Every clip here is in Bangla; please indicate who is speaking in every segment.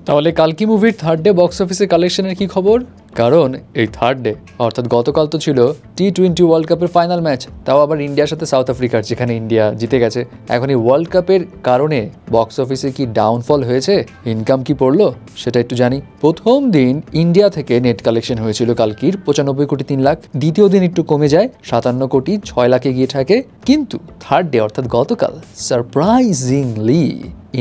Speaker 1: তাহলে কালকি মুভির থার্ড ডে বক্স অফিসে কালেকশনের কি খবর? কারণ এই থার্ড ডে অর্থাৎ গতকাল তো ছিল T20 ওয়ার্ল্ড কাপের ফাইনাল ম্যাচ, তাও আবার ইন্ডিয়ার সাথে সাউথ আফ্রিকার, যেখানে ইন্ডিয়া জিতে গেছে। এখন এই ওয়ার্ল্ড কাপের কারণে বক্স অফিসে কি ডাউনফল হয়েছে, ইনকাম কি পড়লো সেটা একটু জানি। প্রথম দিন ইন্ডিয়া থেকে নেট কালেকশন হয়েছিল কালকির 95 কোটি 3 লাখ, দ্বিতীয় দিন একটু কমে যায় 57 কোটি 6 লাখে গিয়ে থাকে। কিন্তু থার্ড ডে অর্থাৎ গতকাল সারপ্রাইজিংলি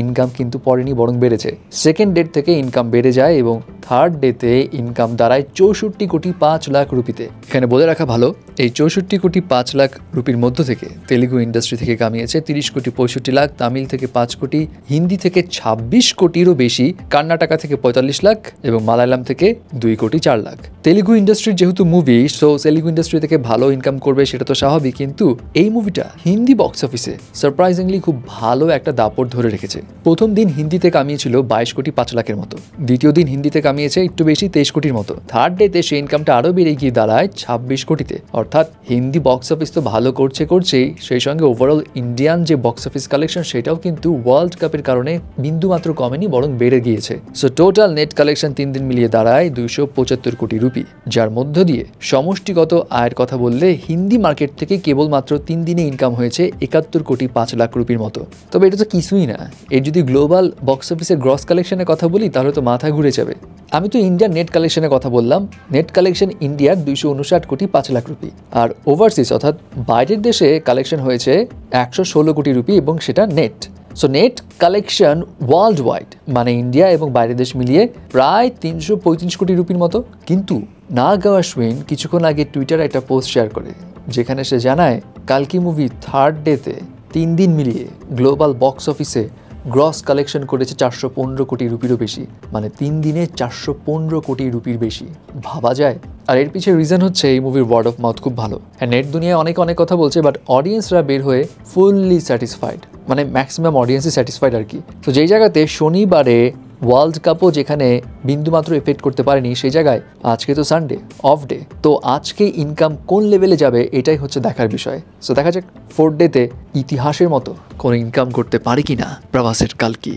Speaker 1: ইনকাম কিন্তু পড়েনি, বরং বেড়েছে। সেকেন্ড ডেট থেকে ইনকাম বেড়ে যায় এবং থার্ড ডেতে ইনকাম দাঁড়ায় 64 কোটি 5 লাখ রুপিতে। এখানে বলে রাখা ভালো, এই 64 কোটি 5 লাখ রুপির মধ্য থেকে তেলুগু ইন্ডাস্ট্রি থেকে কামিয়েছে 30 কোটি 65 লাখ, তামিল থেকে 5 কোটি, হিন্দি থেকে 26 কোটিরও বেশি, কর্ণাটকা থেকে 45 লাখ এবং মালায়ালাম থেকে 2 কোটি 4 লাখ। তেলুগু ইন্ডাস্ট্রির যেহেতু মুভি, সো তেলুগু ইন্ডাস্ট্রি থেকে ভালো ইনকাম করবে সেটা তো স্বাভাবিক, কিন্তু এই মুভিটা হিন্দি বক্স অফিসে সারপ্রাইজিংলি খুব ভালো একটা দাপট ধরে রেখেছে। প্রথম দিন হিন্দিতে কামিয়েছিল 22 কোটি 5 লাখের মতো, দ্বিতীয় দিন হিন্দিতে কামিয়েছে একটু বেশি 23 কোটির মতো, থার্ড ডেতে সেই ইনকামটা আরো বেড়ে গিয়ে দাঁড়ায় 26 কোটিতে। অর্থাৎ হিন্দি বক্স অফিস তো ভালো করছেই, সেই সঙ্গে ওভারঅল ইন্ডিয়ান যে বক্স অফিস কালেকশন সেটাও কিন্তু ওয়ার্ল্ড কাপের কারণে বিন্দুমাত্র কমেনি, বরং বেড়ে গিয়েছে। সো টোটাল নেট কালেকশন 3 দিন মিলিয়ে দাঁড়ায় 275 কোটি রুপি, যার মধ্য দিয়ে সমষ্টিগত আয়ের কথা বললে হিন্দি মার্কেট থেকে কেবলমাত্র 3 দিনে ইনকাম হয়েছে 71 কোটি 5 লাখ রুপির মতো। তবে এটা তো কিছুই না, এর যদি গ্লোবাল বক্স অফিসের গ্রস কালেকশনের কথা বলি তাহলে তো মাথা ঘুরে যাবে। আমি তো ইন্ডিয়ার নেট কালেকশনের কথা বললাম। নেট কালেকশন ইন্ডিয়ার 259 কোটি 5 লাখ রুপি, আর ওভারসিজ অর্থাৎ বাইরের দেশে কালেকশন হয়েছে 116 কোটি রুপি এবং সেটা net. So net collection world wide মানে ইন্ডিয়া এবং বাইরের দেশ মিলিয়ে প্রায় 335 কোটি রুপির মতো। কিন্তু নাগ অশ্বিন কিছুক্ষণ আগে টুইটারে একটা পোস্ট শেয়ার করে, যেখানে সে জানায় কালকি মুভি থার্ড ডেতে 3 দিন মিলিয়ে গ্লোবাল বক্স অফিসে গ্রস কালেকশন করেছে 415 কোটি রুপিরও বেশি, মানে 3 দিনে 415 কোটি রুপির বেশি। ভাবা যায়? আর এর পিছিয়ে রিজন হচ্ছে এই মুভির ওয়ার্ড অফ মাউথ খুব ভালো। হ্যাঁ, নেট দুনিয়ায় অনেক কথা বলছে, বাট অডিয়েন্সরা বের হয়ে ফুললি স্যাটিসফাইড, মানে ম্যাক্সিমাম অডিয়েন্সই স্যাটিসফাইড আর কি। তো যেই জায়গাতে শনিবারে ওয়ার্ল্ড কাপও যেখানে বিন্দুমাত্র এফেক্ট করতে পারেনি, সেই জায়গায় আজকে তো সানডে অফ ডে, তো আজকে ইনকাম কোন লেভেলে যাবে এটাই হচ্ছে দেখার বিষয়। সো দেখা যাক ফোর্থ ডেতে ইতিহাসের মতো কোনো ইনকাম করতে পারে কিনা প্রভাসের কালকি।